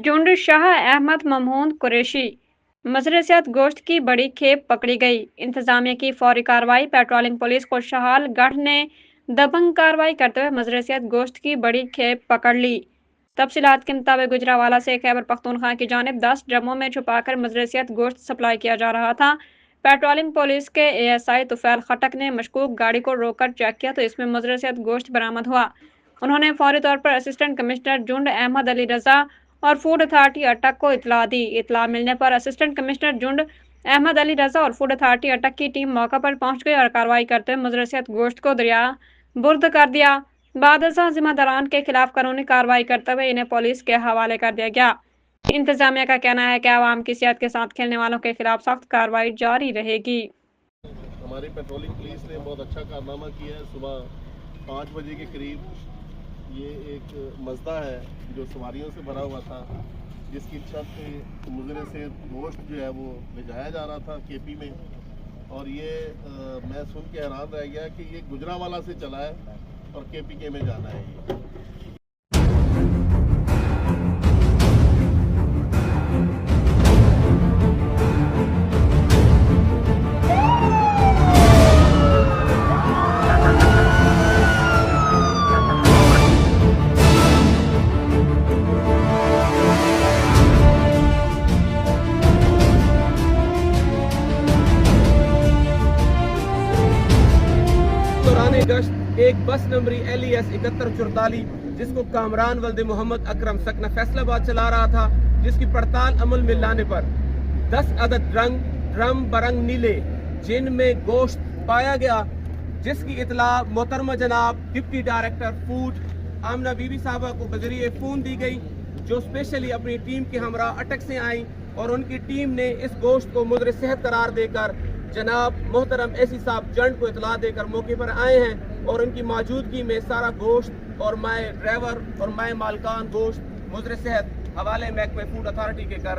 जुंड शाह अहमद ममहूद कुरैशी मजरे सेहत गोश्त की बड़ी खेप पकड़ी गई। इंतजामिया की फौरी कार्रवाई। पेट्रोलिंग पुलिस खुशहाल गढ़ ने दबंग कार्रवाई करते हुए मजरे सेहत गोश्त की बड़ी खेप पकड़ ली। तफसीलात के मुताबिक गुजरावाला से खैबर पख्तूनख्वा की जानिब 10 ड्रमों में छुपाकर मजरे सेहत गोश्त सप्लाई किया जा रहा था। पेट्रोलिंग पुलिस के एएसआई तुफैल खटक ने मशकूक गाड़ी को रोककर चेक किया तो इसमें मजरे सेहत गोश्त बरामद हुआ। उन्होंने फौरी तौर पर असिस्टेंट कमिश्नर जुंड अहमद अली रजा और फूड अथॉरिटी अटक को इतला दी। इतला मिलने पर असिस्टेंट कमिश्नर जुंड अहमद अली रजा और फूड अथॉरिटी अटक की टीम मौका पर पहुंच गई और कार्रवाई करते हुए मजरे सेहत गोश्त को दरिया बुर्द कर दिया। बाद जिम्मेदारान के खिलाफ कानूनी कार्रवाई करते हुए इन्हें पुलिस के हवाले कर दिया गया। इंतजामिया का कहना है कि आवाम की सेहत के साथ खेलने वालों के खिलाफ सख्त कार्रवाई जारी रहेगी। हमारी पेट्रोलिंग पुलिस ने बहुत अच्छा कारनामा किया है। सुबह 5 बजे के करीब ये एक मज़दा है जो सवारियों से भरा हुआ था, जिसकी छत से मुजरे से गोश्त जो है वो भिजाया जा रहा था केपी में। और ये मैं सुन के हैरान रह गया कि ये गुजरावाला से चला है और केपीके में जाना है ये। दौरान गश्त एक बस नंबरी LES 7144 जिसको कामरान वल्द मोहम्मद अकरम सकना फैसलाबाद चला रहा था, जिसकी पड़ताल अमल में लाने पर 10 अदद ड्रम बरंग नीले जिनमें गोश्त पाया गया, जिसकी इतला मोहतरमा जनाब डिप्टी डायरेक्टर फूड आमना बीबी साहबा को बजरिए फ़ोन दी गई, जो स्पेशली अपनी टीम के हमरा अटक से आई और उनकी टीम ने इस गोश्त को मुद्र सेहत करार देकर जनाब मोहतरम एसी साहब जंड को इतला देकर मौके पर आए हैं और उनकी मौजूदगी में सारा गोश्त और माए ड्राइवर और माए मालकान गोश्त मुद्र सेहत हवाले महकमे फूड अथॉरिटी के कर रहे हैं।